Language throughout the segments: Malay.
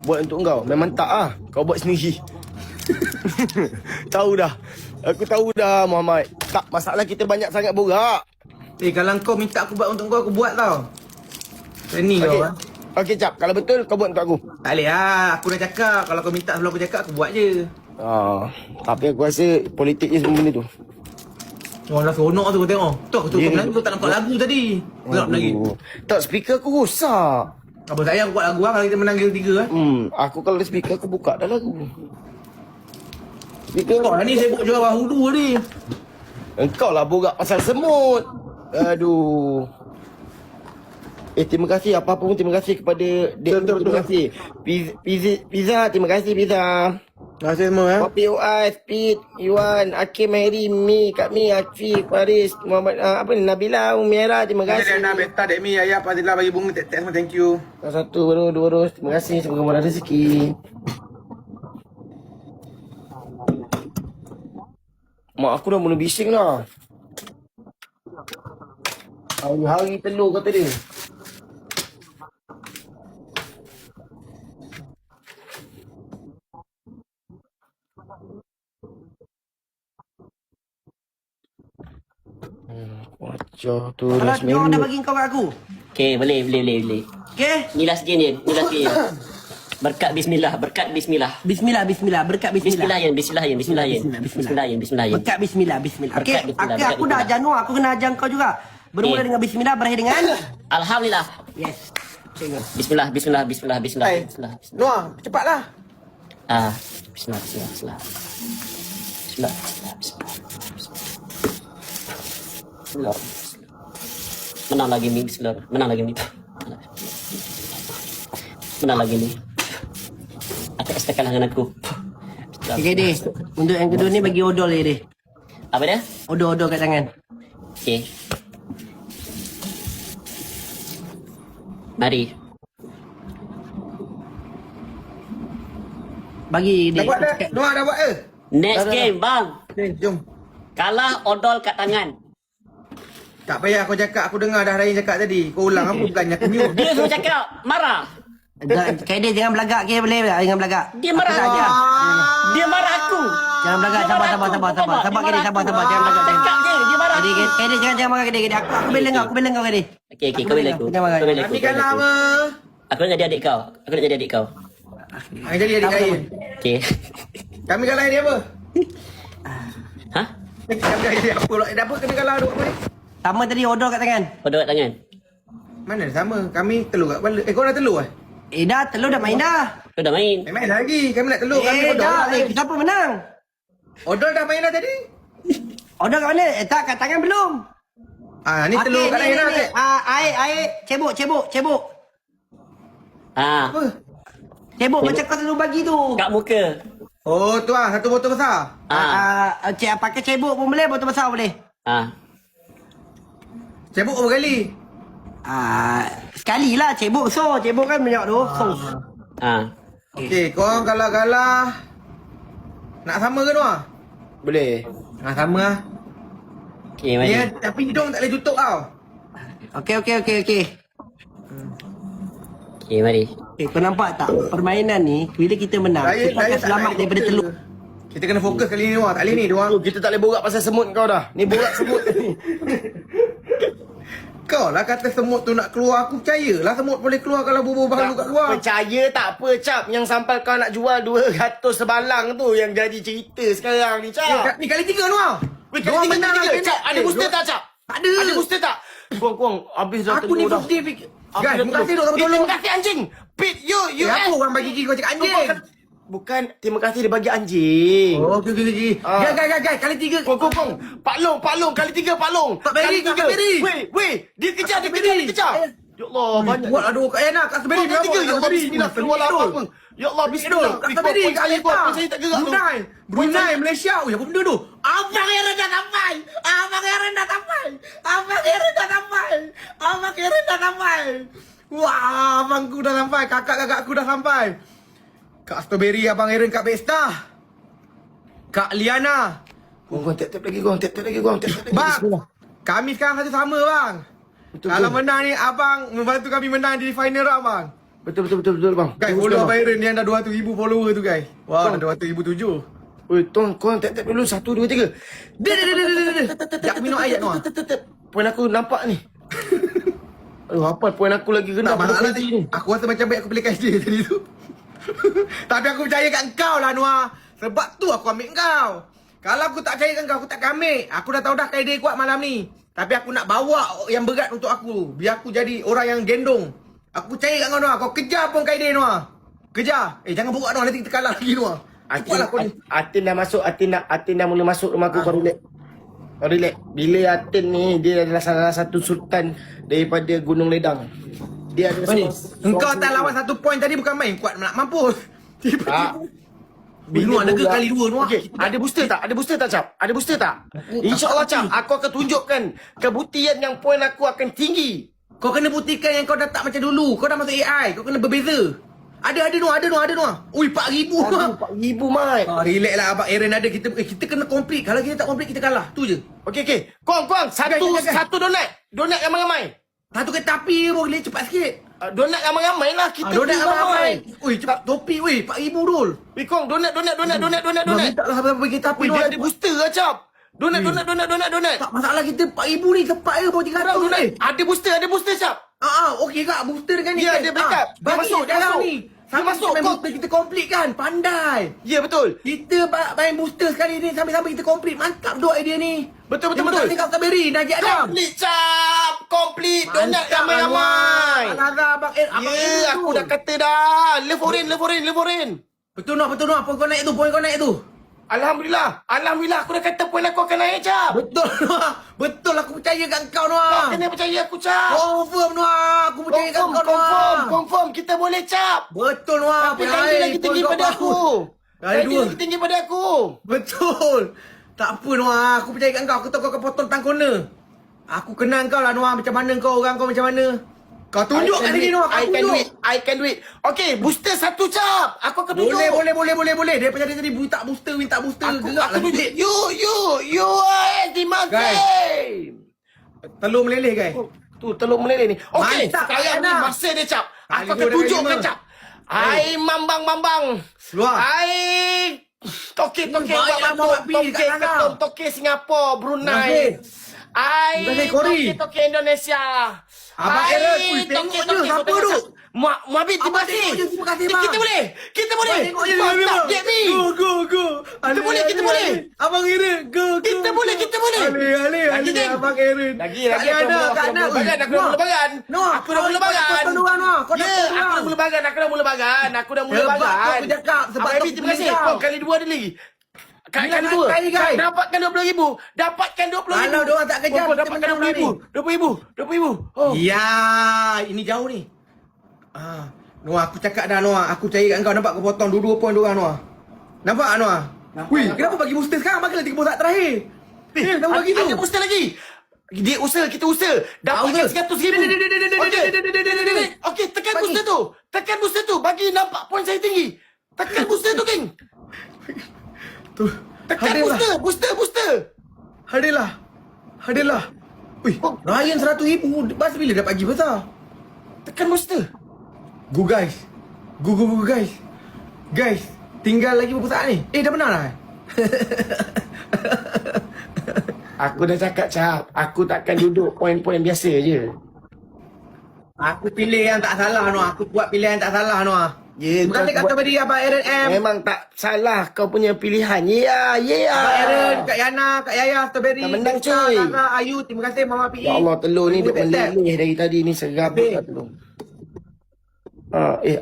buat untuk kau. Memang tak ah. Kau buat sendiri. Tahu dah. Aku tahu dah Muhammad. Tak, masalah kita banyak sangat borak. Kalau kau minta aku buat untuk kau, aku buat tau. Ni kau lah. Okey Cap, kalau betul kau buat untuk aku. Tak boleh lah, aku dah cakap. Kalau kau minta sebelum aku cakap, aku buat je. Tapi aku rasa politik je semua benda tu. Orang dah seronok tu kau tengok. Tu aku tukar Melayu, tu tak nampak lagu tadi. Gelap lagi. Tak, speaker aku rosak. Apa sayang aku buat lagu lah kalau kita menang game 3 lah. Aku kalau ada speaker aku buka dah lagu. Speaker Kau dah ni sibuk jual wahulu ni. Engkau lah borak pasal semut. Aduh. Terima kasih apa-apa pun, terima kasih kepada Dek. Terima kasih. Pizza, terima kasih Pizza. Terima kasih semua ya. Kopi UI, Speed, Iwan, Akim, Mary, Mi, Kak Mi, Afiq, Faris, Muhammad, Nabila, Umiara, terima kasih. Dek Beta, Dek Mi, Ayah, Fadilah bagi bunga, tek semua, thank you. Satu, baru, dua ros, terima kasih. Semoga murah rezeki. Mak aku dah mula bising lah. Hari-hari telur kata dia. Wajah tu dah Kalau orang dah bagi kau kat aku. Okey, boleh. Okey? Ni last game ni. Berkat bismillah. Bismillah, berkat bismillah. Bismillah. Berkat bismillah. Okey, Berkat bismillah. aku dah ajar Noah, aku kena ajar kau juga. Bermula dengan bismillah, berakhir dengan Alhamdulillah. yes. Tengok. Bismillah. Noah, cepatlah. Bismillah. Menang lagi ni, bismillah. Menang lagi ni. Aku estakan dengan aku. Okey deh. Untuk yang kedua ni bagi odol je deh. Apa dia? Odol kat tangan. Okey. Mari. Bagi Dah deh. buat dah. Noah dah buat ke? Next game, bang. Jom. Kalah odol kat tangan. Tak payah kau cakap, aku dengar dah Rahim cakap tadi. Kau ulang apa bukannya aku mute. Dia suruh cakap, marah. Kayak dia jangan belagak ke boleh tak? Jangan belagak. Dia marah. Aku dah ajar. Dia marah aku. Jangan belagak. Sabar. Sabar ke dia, sabar. Jangan belagak. Cakap je, dia marah. Kayak dia jangan marah ke dia. Aku bela kau, ke dia. Okey, kau bela aku. Jangan marah. Kami kalah apa? Aku nak jadi adik kau. Yang jadi adik Rahim. Okey. Kami kalah dia apa? Hah? Kami kalah dia apa? Dah apa kena kalah duk apa ni? Sama tadi odol kat tangan. Odol kat tangan. Mana sama? Kami telur kat kepala. Kau dah telur Dah telur dah main dah. Kau dah main. Main lagi. Kami nak telur. Kami odol. Dah. Siapa menang? Odol dah main dah tadi. Odol kat mana? Tak, kat tangan belum. Ni telur kat lain lah. Air. Cebok. Apa? Cebok macam kau selalu bagi tu. Kat muka. Oh tu lah. Satu botol besar. Pakai cebok pun boleh, botol besar boleh. Cebok berapa kali? Sekali lah cebok. So, cebok kan banyak tu. So. Okey, korang kalah-kalah. Nak sama ke Noah? Boleh. Sama lah. Okey, mari. Tapi hidung tak boleh tutup tau. Okey. Okey, mari. Kau nampak tak? Permainan ni, bila kita menang, kita akan selamat daripada telur. Kita kena fokus kali ni Noah. Tak boleh ni diorang. Kita tak boleh borak pasal semut kau dah. Ni borak semut. Kau lah kata semut tu nak keluar. Aku percayalah semut boleh keluar kalau bubuh bahalu kat luar. Percaya tak apa Cap. Yang sampai kau nak jual 200 sebalang tu yang jadi cerita sekarang ni Cap. Ni kali 3 Noah. Kali tiga. Cap, ada booster tak Cap? Tak ada. Ada booster tak? Kuang, habis dah Aku ni telur dah. birthday fikir. Guys, terima kasih dok tolong. Terima kasih anjing. Pit, you Apa orang bagi gigi kau cakap anjing? Bukan terima kasih dia bagi anjing. Oh, okey. Guys, kali 3. Kong. Pak Long, kali 3 Pak Long. Tak beri. Weh, dia kejar. Ya Allah, banyak. Buat aduh kat Yana, kat Seberi. Ya Allah, bismillah, keluarlah. Ya Allah, bismillah. Kat Seberi, kat Alita. Saya tak gerak tu. Brunei, Malaysia. Oh, apa benda tu? Abang yang dah sampai. Wah, abangku dah sampai. Kakak-kakakku dah sampai. Kak Strawberry, Abang Aaron, Kak Besta. Kak Liana. Tap lagi. Bang, kami sekarang satu sama bang. Betul. Kalau menang ni abang membantu kami menang di final round bang. Betul bang. Guys, follow Abang Aaron yang dah 200,000 follower tu guys. Wah, dah 200,007. Oi, tong, korang tap dulu. 1, 2, 3. Jak minum air Noah. Poin aku nampak ni. Aduh, apa poin aku lagi kena Tak masalah pada ni. Aku rasa macam baik aku pilih cash dia tadi tu. Tapi aku percaya kat kau lah Noah. Sebab tu aku ambil kau. Kalau aku tak percaya kat kau, aku takkan ambil. Aku dah tahu dah kaedah kuat malam ni. Tapi aku nak bawa yang berat untuk aku. Biar aku jadi orang yang gendong. Aku percaya kat kau Noah. Kau kejar pun kaedah Noah. Kejar. Jangan buruk Noah. Nanti kita kalah lagi Noah. Cepatlah kau ni. Atin dah masuk. Atin dah mula masuk rumah aku. Kau relax. Kau relax. Bila Atin ni, dia adalah salah satu sultan daripada Gunung Ledang. Dia ada Engkau tak lawan 1 poin tadi bukan main. Kuat nak mampus. Tak. Noah, lega kali 2 Noah. Okay. Ada booster tak? Ada booster tak, Cap? Ada booster tak? InsyaAllah, Cap. Aku akan tunjukkan kebuktian yang poin aku akan tinggi. Kau kena buktikan yang kau dah tak macam dulu. Kau dah masuk AI. Kau kena berbeza. Ada Noah. Ui, 4,000 Noah. 4,000, Mat. Relax lah Abang Aaron ada. Kita kena complete. Kalau kita tak complete, kita kalah. Tu je. Okay. Kuang. Satu donat. Donat ramai-ramai. Satu kereta api boleh cepat sikit. Donat ramai-ramai lah. Kita Donat tu ramai. Ui, cepat topi. Ui, 4,000 Dul. Weh, Kuang. Donat. Minta lah sampai kereta api. Weh, dia ada booster lah, Cap. Donat. Tak masalah kita 4,000 ni. Cepat je bawa 300 ni. Ada booster, Cap. Okey kak. Booster dengan ni. Ya, dia backup. Dia Bagi masuk, dia sekarang masuk. ni. Dia Sampai masuk, kita main kau. booster, kita complete kan. Pandai. Ya, betul. Kita main booster sekali ni. Sampai-sampai kita complete. Mantap doa idea ni. Betul. Terima kasih Kak Taberi. Najib Adam. Komplit, Cap. Komplit. Donat ramai-ramai. Abang Ya, aku dah kata dah. Love foreign. Betul Noah. Poin kau naik tu. Alhamdulillah, aku dah kata poin aku akan naik, Cap. Betul Noah. Betul aku percaya kat kau Noah. Kau kena percaya aku, Cap. Confirm Noah. Aku percaya kat kau Noah. Confirm. Kita boleh, Cap. Betul Noah. Tapi kali lagi tinggi pada aku. Kali lagi tinggi pada aku. Betul. Tak apa Noah. Aku percaya kat kau. Aku tahu kau akan potong tang corner. Aku kenal kau lah Noah. Macam mana kau orang kau macam mana. Kau tunjuk kat sini Noah. I can do it. Okay, booster 1, Cap. Aku akan tunjuk. Boleh. Dia macam tadi minta booster. Aku Gerak lah tunjuk. sikit. You are anti-monkey. Guys. Telur meleleh guys. Tu telur meleleh ni. Okay, Mantap, sekarang ni Ana. masa dia, Cap. Aku Kali akan 2 tunjukkan, dah 5. Cap. Hai Mambang. Keluar. Hai Toke banyak nak bawa pergi kat sana. Toke Singapura, Brunei. Hai Terima kasih, Kori. Toke Indonesia. Abang Aaron, tengok je, siapa tu? Muhammad, terima Abang kasih. tengok je, terima kasih, bang. Kita boleh. Tengok je, Mantap, get me. Go. Kita boleh. Abang Aaron, go. Kita boleh. Ale, Abang Aaron. Lagi, Kak Yana. aku dah mula bagan. Noah, Aku dah mula bagan. Kau duluan, Noah. Kau dah Ya, aku dah mula bagan. Aku dah mula bagan. Sebab kau bercakap, sebab Abang kau Abi, terima kasih. pilih Kau kau. kali 2 ada lagi. Kali Bila 2. kali, guys? Dapatkan 20,000. Dapatkan 20,000. Kalau diorang tak kejar, kita Dapatkan menang 20,000. Oh. Ya, ini jauh ni. Noah, aku cakap dah Noah. Aku percaya kat kau. Nampak kau potong 2 poin diorang Noah. Nampak tak Noah? Wih, kenapa bagi booster sekarang? Bagilah 3 saat terakhir. Kenapa bagi tu? Ada booster lagi. Kita usaha. Dapatkan 100,000. Okey, tekan booster tu. Bagi nampak poin saya tinggi. Tekan booster tu, geng. Tu. Tekan booster. Hadirlah. Wih, Ryan 100,000. Bas bila dapat gaji besar? Tekan booster. Go guys. Go guys. Guys, tinggal lagi berapa saat ni? Dah benar lah. Aku dah cakap, Cap. Aku takkan duduk poin-poin biasa je. Aku pilih yang tak salah Noah. Aku buat pilihan yang tak salah Noah. Ya, Bukan dia kata beri Abang Aaron M. Memang tak salah kau punya pilihan. Ya. Abang Aaron, Kak Yana, Kak Yaya, Strawberry, Tak menang, Dexter, cuy. Tara, Ayu. Terima kasih Mama PE. Ya Allah, telur ni duk Tap, tap. meleleh dari tadi ni. Serabut lah telur.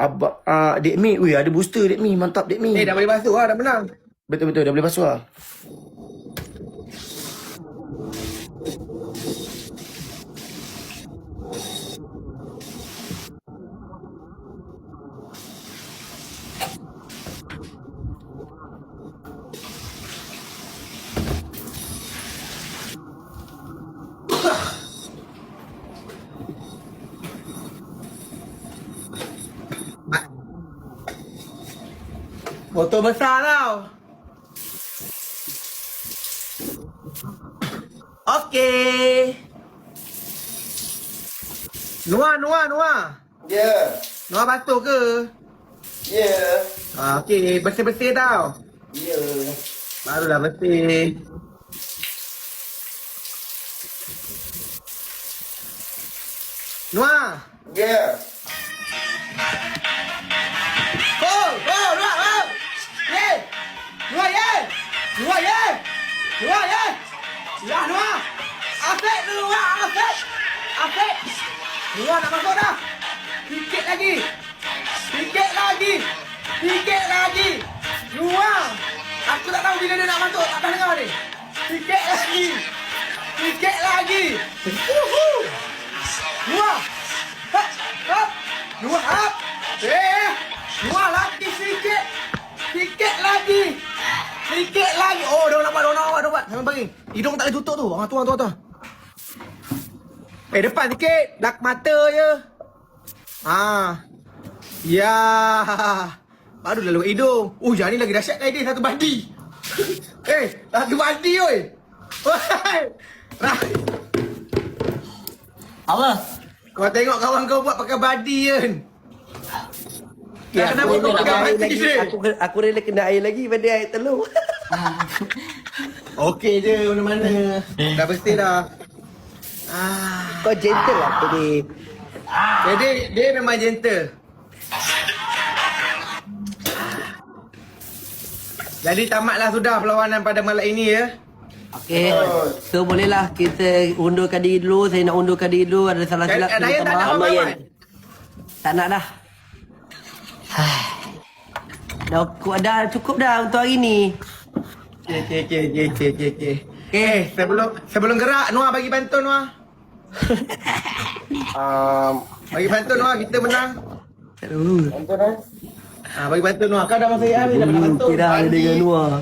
Abang, Dek Mi. Weh, ada booster Dek Mi. Mantap Dek Mi. Dah boleh masuk lah, dah menang. Betul, dah boleh basuh lah. Botol besar tau. Okey. Noah. Ya. Noah basuh ke? Ya. Okey, bersih-bersih tau. Ya. Barulah bersih. Noah. Ya. Oh, Noah, oh. Ye. Noah, ye. Noah, ye. Noah, ye. Ya, Noah. Asyik dulu, Noah. Asyik. Asyik. Noah nak masuk dah. Sikit lagi. Sikit lagi. Sikit lagi. Noah. Aku tak tahu bila dia nak masuk. Tak pernah dengar ni. Sikit lagi. Sikit lagi. Woohoo. Noah. Hap. Hap. Noah, hap. Noah lagi sikit. Sikit lagi. Sikit lagi. Oh, dia nak buat. Sampai bagi. Hidung tak boleh tutup tu. Tu. Depan sikit. Belak mata je. Ya. Baru dah lewat hidung. Yang ni lagi dahsyat kan dia. Satu bandi. Satu bandi oi. Apa? Kau tengok kawan kau buat pakai bandi kan. Kenapa kau pakai bandi je? Aku rela kena air lagi pada air telur. Okey je mana-mana. Dah bersih dah. Kau gentle lah tadi. Jadi dia memang gentle. Jadi tamatlah sudah perlawanan pada malam ini ya. Okey. So bolehlah kita undurkan diri dulu. Saya nak undurkan diri dulu. Ada salah silap. Daya tak nak apa-apa. Tak nak dah. Dah cukup dah untuk hari ni. Okey. Sebelum gerak Noah bagi pantun Noah. Bagi pantun Noah kita menang. Bagi pantun Noah. Kau dah masuk air dah pernah pantun. Kira dengan Noah.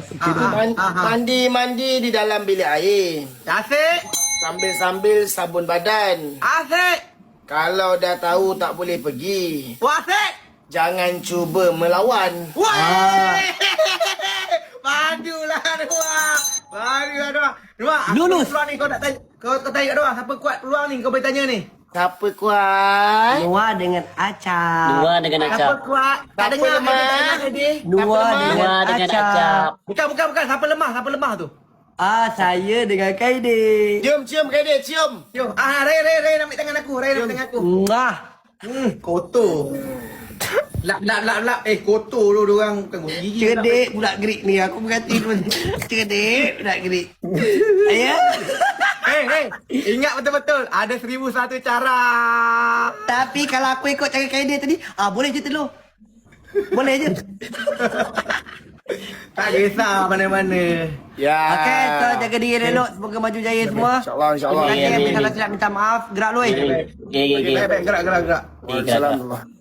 Mandi di dalam bilik air. Asyik. Sambil sabun badan. Asyik. Kalau dah tahu tak boleh pergi, Asyik. jangan cuba melawan. Wah. Padulah Noah. Padulah Noah. Noah, aku Lulus. peluang ni kau nak tanya. Kau tanya Noah, siapa kuat peluang ni kau boleh tanya ni. Siapa kuat? Noah dengan Acap. Dua dengan Siapa acap. kuat? Tak Siapa dengar lemah? tak dengar tadi. Noah Siapa dengan Dua dengan Acap. acap. Bukan. Siapa lemah tu? Saya dengan Kaidi. Cium Kadir, cium. Yo, Ray nak ambil tangan aku. Ray nak ambil tangan aku. Ngah. Kotor. Lap. Kotor lu diorang bukan gigi. Cerdik budak gerik ni. Aku berkati dulu. Cerdik budak gerik. Ayah. Ingat betul-betul. Ada 1001 cara. Tapi kalau aku ikut cara Kaidi tadi, boleh je telur. Boleh je. Tak kisah mana-mana. Ya. Okey, so jaga diri elok. Semoga maju jaya semua. InsyaAllah. Terima kasih. Amin. Salah silap minta maaf. Gerak lu. Okey. Baik, gerak. Waalaikumsalam.